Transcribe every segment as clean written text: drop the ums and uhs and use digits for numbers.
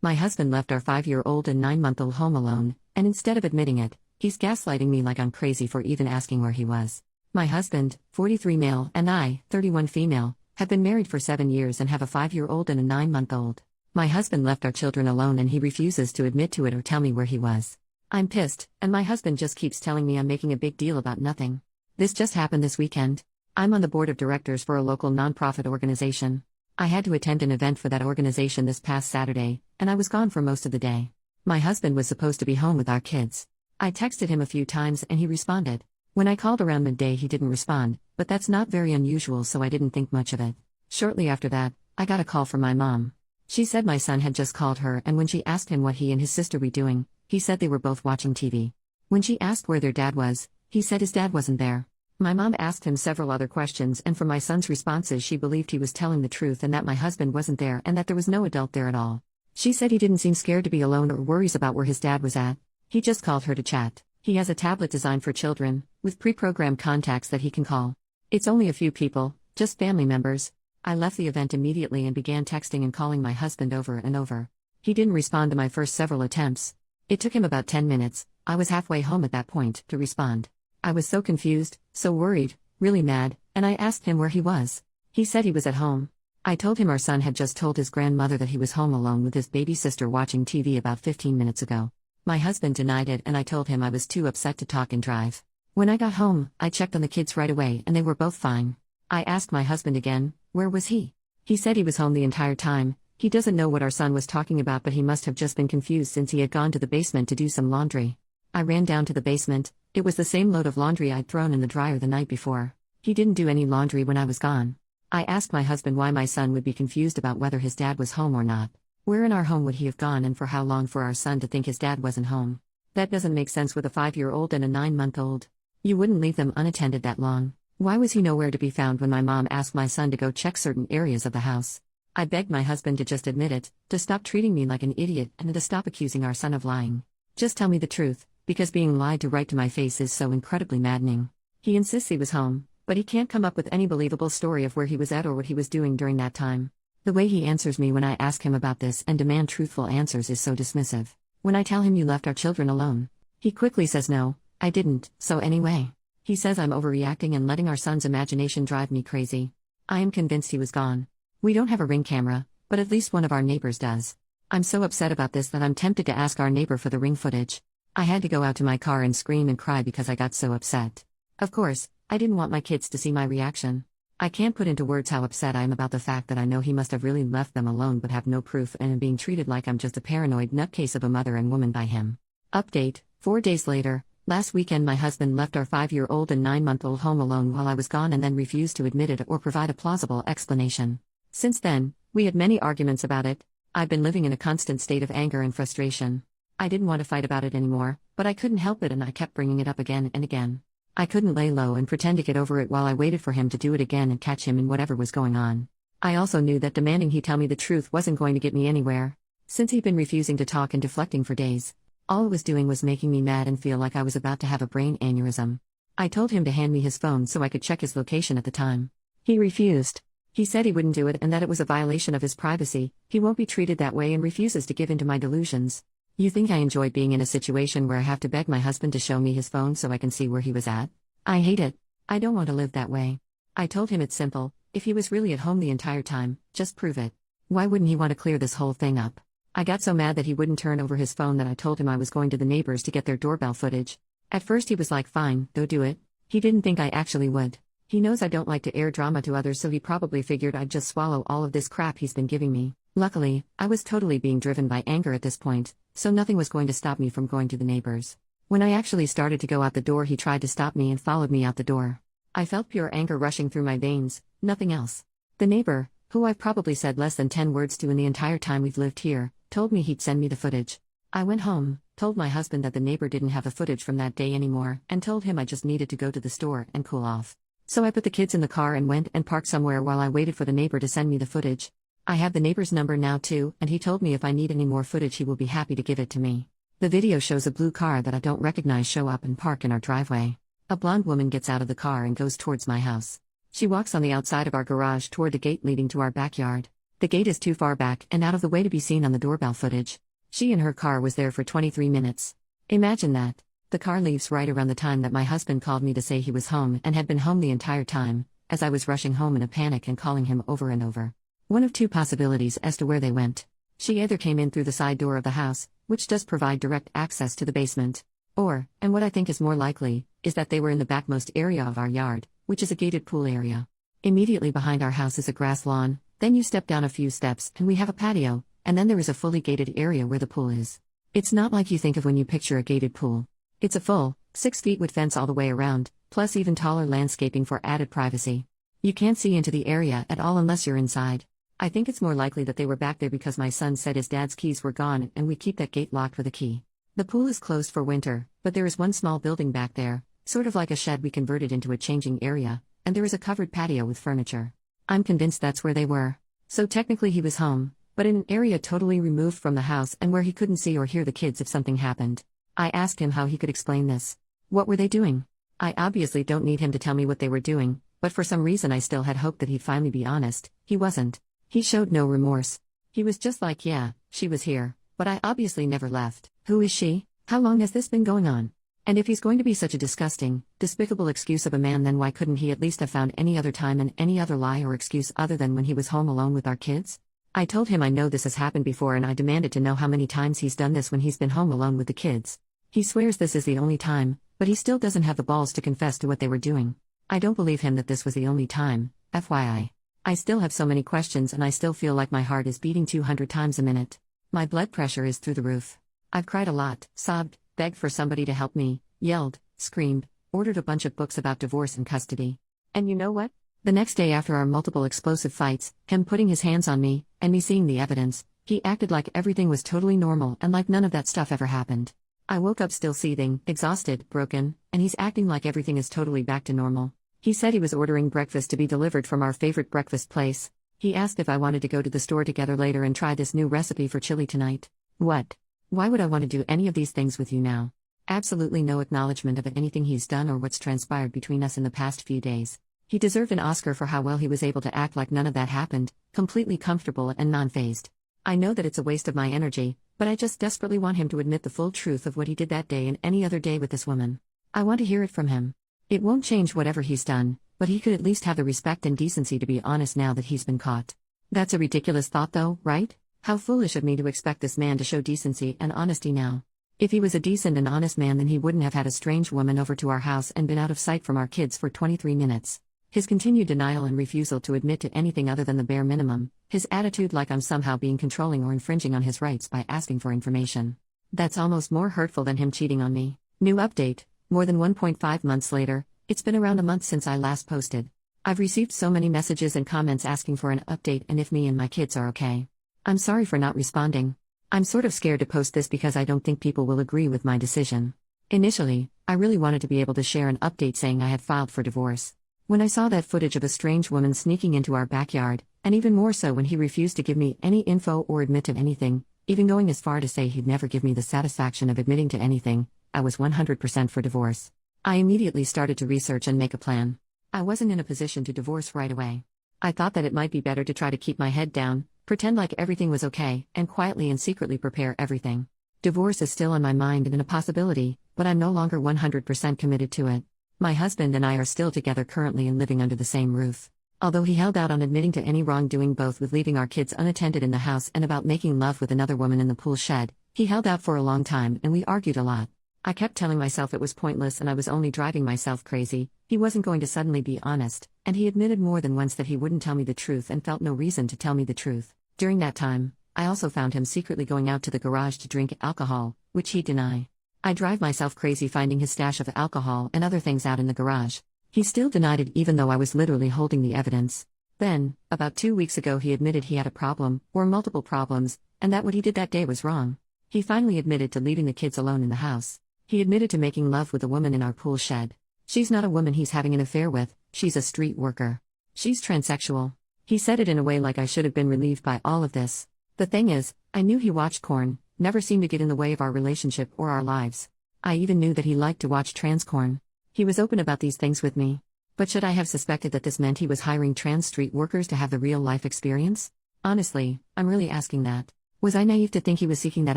My husband left our 5-year-old and 9-month-old home alone, and instead of admitting it, he's gaslighting me like I'm crazy for even asking where he was. My husband, 43 male, and I, 31 female, have been married for 7 years and have a 5-year-old and a 9-month-old. My husband left our children alone and he refuses to admit to it or tell me where he was. I'm pissed, and my husband just keeps telling me I'm making a big deal about nothing. This just happened this weekend. I'm on the board of directors for a local nonprofit organization. I had to attend an event for that organization this past Saturday, and I was gone for most of the day. My husband was supposed to be home with our kids. I texted him a few times and he responded. When I called around midday he didn't respond, but that's not very unusual so I didn't think much of it. Shortly after that, I got a call from my mom. She said my son had just called her and when she asked him what he and his sister were doing, he said they were both watching TV. When she asked where their dad was, he said his dad wasn't there. My mom asked him several other questions and from my son's responses she believed he was telling the truth and that my husband wasn't there and that there was no adult there at all. She said he didn't seem scared to be alone or worries about where his dad was at. He just called her to chat. He has a tablet designed for children, with pre-programmed contacts that he can call. It's only a few people, just family members. I left the event immediately and began texting and calling my husband over and over. He didn't respond to my first several attempts. It took him about 10 minutes, I was halfway home at that point, to respond. I was so confused, so worried, really mad, and I asked him where he was. He said he was at home. I told him our son had just told his grandmother that he was home alone with his baby sister watching TV about 15 minutes ago. My husband denied it and I told him I was too upset to talk and drive. When I got home, I checked on the kids right away and they were both fine. I asked my husband again, where was he? He said he was home the entire time. He doesn't know what our son was talking about but he must have just been confused since he had gone to the basement to do some laundry. I ran down to the basement. It was the same load of laundry I'd thrown in the dryer the night before. He didn't do any laundry when I was gone. I asked my husband why my son would be confused about whether his dad was home or not. Where in our home would he have gone and for how long for our son to think his dad wasn't home? That doesn't make sense with a 5-year-old and a 9-month-old. You wouldn't leave them unattended that long. Why was he nowhere to be found when my mom asked my son to go check certain areas of the house? I begged my husband to just admit it, to stop treating me like an idiot and to stop accusing our son of lying. Just tell me the truth. Because being lied to right to my face is so incredibly maddening. He insists he was home, but he can't come up with any believable story of where he was at or what he was doing during that time. The way he answers me when I ask him about this and demand truthful answers is so dismissive. When I tell him you left our children alone, he quickly says no, I didn't, so anyway. He says I'm overreacting and letting our son's imagination drive me crazy. I am convinced he was gone. We don't have a Ring camera, but at least one of our neighbors does. I'm so upset about this that I'm tempted to ask our neighbor for the Ring footage. I had to go out to my car and scream and cry because I got so upset. Of course, I didn't want my kids to see my reaction. I can't put into words how upset I am about the fact that I know he must have really left them alone but have no proof and am being treated like I'm just a paranoid nutcase of a mother and woman by him. Update, 4 days later, last weekend my husband left our 5-year-old and 9-month-old home alone while I was gone and then refused to admit it or provide a plausible explanation. Since then, we had many arguments about it. I've been living in a constant state of anger and frustration. I didn't want to fight about it anymore, but I couldn't help it and I kept bringing it up again and again. I couldn't lay low and pretend to get over it while I waited for him to do it again and catch him in whatever was going on. I also knew that demanding he tell me the truth wasn't going to get me anywhere. Since he'd been refusing to talk and deflecting for days, all it was doing was making me mad and feel like I was about to have a brain aneurysm. I told him to hand me his phone so I could check his location at the time. He refused. He said he wouldn't do it and that it was a violation of his privacy, he won't be treated that way and refuses to give in to my delusions. You think I enjoy being in a situation where I have to beg my husband to show me his phone so I can see where he was at? I hate it. I don't want to live that way. I told him it's simple, if he was really at home the entire time, just prove it. Why wouldn't he want to clear this whole thing up? I got so mad that he wouldn't turn over his phone that I told him I was going to the neighbors to get their doorbell footage. At first he was like fine, go do it. He didn't think I actually would. He knows I don't like to air drama to others so he probably figured I'd just swallow all of this crap he's been giving me. Luckily, I was totally being driven by anger at this point, so nothing was going to stop me from going to the neighbors. When I actually started to go out the door he tried to stop me and followed me out the door. I felt pure anger rushing through my veins, nothing else. The neighbor, who I've probably said less than 10 words to in the entire time we've lived here, told me he'd send me the footage. I went home, told my husband that the neighbor didn't have the footage from that day anymore, and told him I just needed to go to the store and cool off. So I put the kids in the car and went and parked somewhere while I waited for the neighbor to send me the footage. I have the neighbor's number now too, and he told me if I need any more footage he will be happy to give it to me. The video shows a blue car that I don't recognize show up and park in our driveway. A blonde woman gets out of the car and goes towards my house. She walks on the outside of our garage toward the gate leading to our backyard. The gate is too far back and out of the way to be seen on the doorbell footage. She in her car was there for 23 minutes. Imagine that. The car leaves right around the time that my husband called me to say he was home and had been home the entire time, as I was rushing home in a panic and calling him over and over. One of two possibilities as to where they went. She either came in through the side door of the house, which does provide direct access to the basement, or, and what I think is more likely, is that they were in the backmost area of our yard, which is a gated pool area. Immediately behind our house is a grass lawn, then you step down a few steps and we have a patio, and then there is a fully gated area where the pool is. It's not like you think of when you picture a gated pool. It's a full, 6 feet wood fence all the way around, plus even taller landscaping for added privacy. You can't see into the area at all unless you're inside. I think it's more likely that they were back there because my son said his dad's keys were gone and we keep that gate locked with a key. The pool is closed for winter, but there is one small building back there, sort of like a shed we converted into a changing area, and there is a covered patio with furniture. I'm convinced that's where they were. So technically he was home, but in an area totally removed from the house and where he couldn't see or hear the kids if something happened. I asked him how he could explain this. What were they doing? I obviously don't need him to tell me what they were doing, but for some reason I still had hoped that he'd finally be honest. He wasn't. He showed no remorse. He was just like, yeah, she was here, but I obviously never left. Who is she? How long has this been going on? And if he's going to be such a disgusting, despicable excuse of a man, then why couldn't he at least have found any other time and any other lie or excuse other than when he was home alone with our kids? I told him I know this has happened before and I demanded to know how many times he's done this when he's been home alone with the kids. He swears this is the only time, but he still doesn't have the balls to confess to what they were doing. I don't believe him that this was the only time, FYI. I still have so many questions and I still feel like my heart is beating 200 times a minute. My blood pressure is through the roof. I've cried a lot, sobbed, begged for somebody to help me, yelled, screamed, ordered a bunch of books about divorce and custody. And you know what? The next day after our multiple explosive fights, him putting his hands on me, and me seeing the evidence, he acted like everything was totally normal and like none of that stuff ever happened. I woke up still seething, exhausted, broken, and he's acting like everything is totally back to normal. He said he was ordering breakfast to be delivered from our favorite breakfast place. He asked if I wanted to go to the store together later and try this new recipe for chili tonight. What? Why would I want to do any of these things with you now? Absolutely no acknowledgement of anything he's done or what's transpired between us in the past few days. He deserved an Oscar for how well he was able to act like none of that happened, completely comfortable and non-fazed. I know that it's a waste of my energy, but I just desperately want him to admit the full truth of what he did that day and any other day with this woman. I want to hear it from him. It won't change whatever he's done, but he could at least have the respect and decency to be honest now that he's been caught. That's a ridiculous thought though, right? How foolish of me to expect this man to show decency and honesty now. If he was a decent and honest man, then he wouldn't have had a strange woman over to our house and been out of sight from our kids for 23 minutes. His continued denial and refusal to admit to anything other than the bare minimum, his attitude like I'm somehow being controlling or infringing on his rights by asking for information. That's almost more hurtful than him cheating on me. New update. More than 1.5 months later, it's been around a month since I last posted. I've received so many messages and comments asking for an update and if me and my kids are okay. I'm sorry for not responding. I'm sort of scared to post this because I don't think people will agree with my decision. Initially, I really wanted to be able to share an update saying I had filed for divorce. When I saw that footage of a strange woman sneaking into our backyard, and even more so when he refused to give me any info or admit to anything, even going as far to say he'd never give me the satisfaction of admitting to anything, I was 100% for divorce. I immediately started to research and make a plan. I wasn't in a position to divorce right away. I thought that it might be better to try to keep my head down, pretend like everything was okay, and quietly and secretly prepare everything. Divorce is still on my mind and a possibility, but I'm no longer 100% committed to it. My husband and I are still together currently and living under the same roof. Although he held out on admitting to any wrongdoing, both with leaving our kids unattended in the house and about making love with another woman in the pool shed, he held out for a long time and we argued a lot. I kept telling myself it was pointless and I was only driving myself crazy. He wasn't going to suddenly be honest, and he admitted more than once that he wouldn't tell me the truth and felt no reason to tell me the truth. During that time, I also found him secretly going out to the garage to drink alcohol, which he'd deny. I drive myself crazy finding his stash of alcohol and other things out in the garage. He still denied it even though I was literally holding the evidence. Then, about 2 weeks ago, he admitted he had a problem, or multiple problems, and that what he did that day was wrong. He finally admitted to leaving the kids alone in the house. He admitted to making love with a woman in our pool shed. She's not a woman he's having an affair with, she's a street worker. She's transsexual. He said it in a way like I should have been relieved by all of this. The thing is, I knew he watched porn, never seemed to get in the way of our relationship or our lives. I even knew that he liked to watch trans porn. He was open about these things with me. But should I have suspected that this meant he was hiring trans street workers to have the real-life experience? Honestly, I'm really asking that. Was I naive to think he was seeking that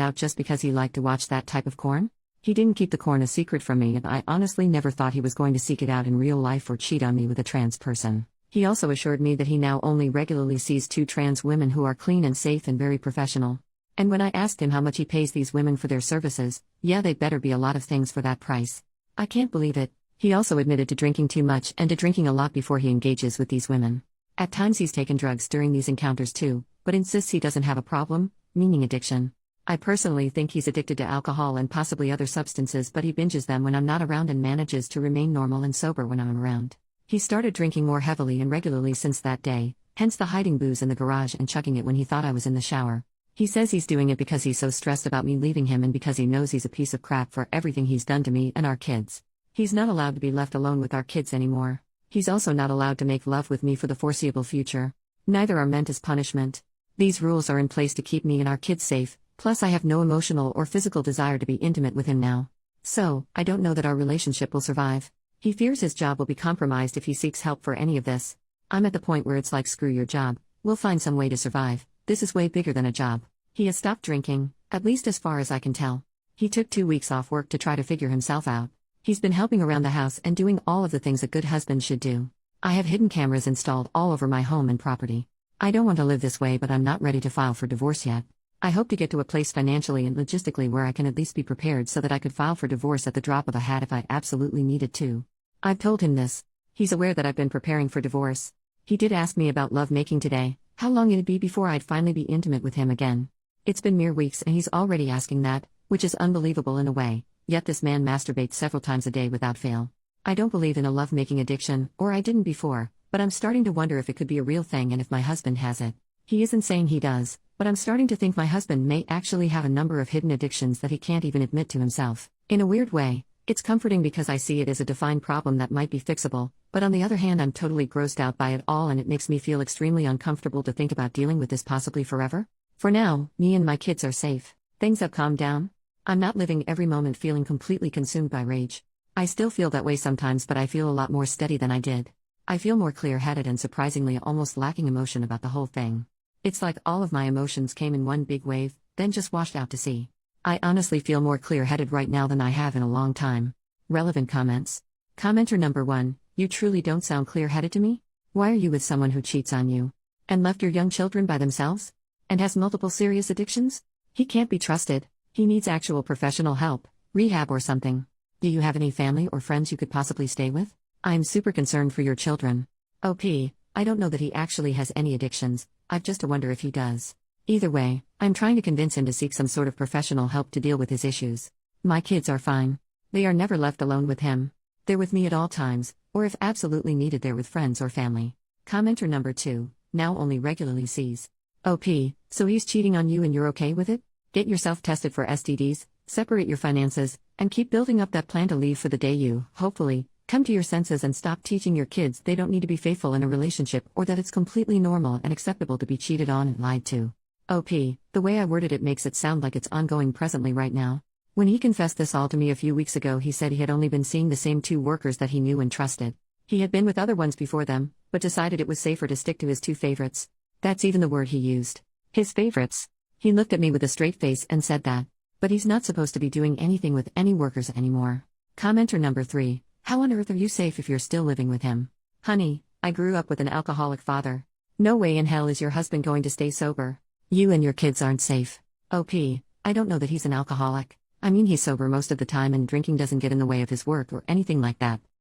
out just because he liked to watch that type of porn? He didn't keep the porn a secret from me, and I honestly never thought he was going to seek it out in real life or cheat on me with a trans person. He also assured me that he now only regularly sees 2 trans women who are clean and safe and very professional. And when I asked him how much he pays these women for their services, yeah, they'd better be a lot of things for that price. I can't believe it. He also admitted to drinking too much and to drinking a lot before he engages with these women. At times he's taken drugs during these encounters too, but insists he doesn't have a problem, meaning addiction. I personally think he's addicted to alcohol and possibly other substances, but he binges them when I'm not around and manages to remain normal and sober when I'm around. He started drinking more heavily and regularly since that day, hence the hiding booze in the garage and chugging it when he thought I was in the shower. He says he's doing it because he's so stressed about me leaving him and because he knows he's a piece of crap for everything he's done to me and our kids. He's not allowed to be left alone with our kids anymore. He's also not allowed to make love with me for the foreseeable future. Neither are meant as punishment. These rules are in place to keep me and our kids safe, plus I have no emotional or physical desire to be intimate with him now. So, I don't know that our relationship will survive. He fears his job will be compromised if he seeks help for any of this. I'm at the point where it's like screw your job, we'll find some way to survive. This is way bigger than a job. He has stopped drinking, at least as far as I can tell. He took 2 weeks off work to try to figure himself out. He's been helping around the house and doing all of the things a good husband should do. I have hidden cameras installed all over my home and property. I don't want to live this way, but I'm not ready to file for divorce yet. I hope to get to a place financially and logistically where I can at least be prepared so that I could file for divorce at the drop of a hat if I absolutely needed to. I've told him this. He's aware that I've been preparing for divorce. He did ask me about lovemaking today, how long it'd be before I'd finally be intimate with him again. It's been mere weeks and he's already asking that, which is unbelievable in a way, yet this man masturbates several times a day without fail. I don't believe in a lovemaking addiction, or I didn't before, but I'm starting to wonder if it could be a real thing and if my husband has it. He isn't saying he does, but I'm starting to think my husband may actually have a number of hidden addictions that he can't even admit to himself. In a weird way, it's comforting because I see it as a defined problem that might be fixable, but on the other hand I'm totally grossed out by it all and it makes me feel extremely uncomfortable to think about dealing with this possibly forever. For now, me and my kids are safe. Things have calmed down. I'm not living every moment feeling completely consumed by rage. I still feel that way sometimes, but I feel a lot more steady than I did. I feel more clear-headed and surprisingly almost lacking emotion about the whole thing. It's like all of my emotions came in one big wave, then just washed out to sea. I honestly feel more clear-headed right now than I have in a long time. Relevant comments. Commenter number 1, you truly don't sound clear-headed to me? Why are you with someone who cheats on you? And left your young children by themselves? And has multiple serious addictions? He can't be trusted. He needs actual professional help, rehab or something. Do you have any family or friends you could possibly stay with? I'm super concerned for your children. OP, I don't know that he actually has any addictions, I've just to wonder if he does. Either way, I'm trying to convince him to seek some sort of professional help to deal with his issues. My kids are fine. They are never left alone with him. They're with me at all times, or if absolutely needed they're with friends or family. Commenter number 2, now only regularly sees. OP, so he's cheating on you and you're okay with it? Get yourself tested for STDs, separate your finances, and keep building up that plan to leave for the day you, hopefully, come to your senses and stop teaching your kids they don't need to be faithful in a relationship or that it's completely normal and acceptable to be cheated on and lied to. OP, the way I worded it makes it sound like it's ongoing presently right now. When he confessed this all to me a few weeks ago, he said he had only been seeing the same 2 workers that he knew and trusted. He had been with other ones before them, but decided it was safer to stick to his 2 favorites. That's even the word he used. His favorites. He looked at me with a straight face and said that. But he's not supposed to be doing anything with any workers anymore. Commenter number 3, how on earth are you safe if you're still living with him? Honey, I grew up with an alcoholic father. No way in hell is your husband going to stay sober. You and your kids aren't safe. OP, I don't know that he's an alcoholic. I mean, he's sober most of the time and drinking doesn't get in the way of his work or anything like that.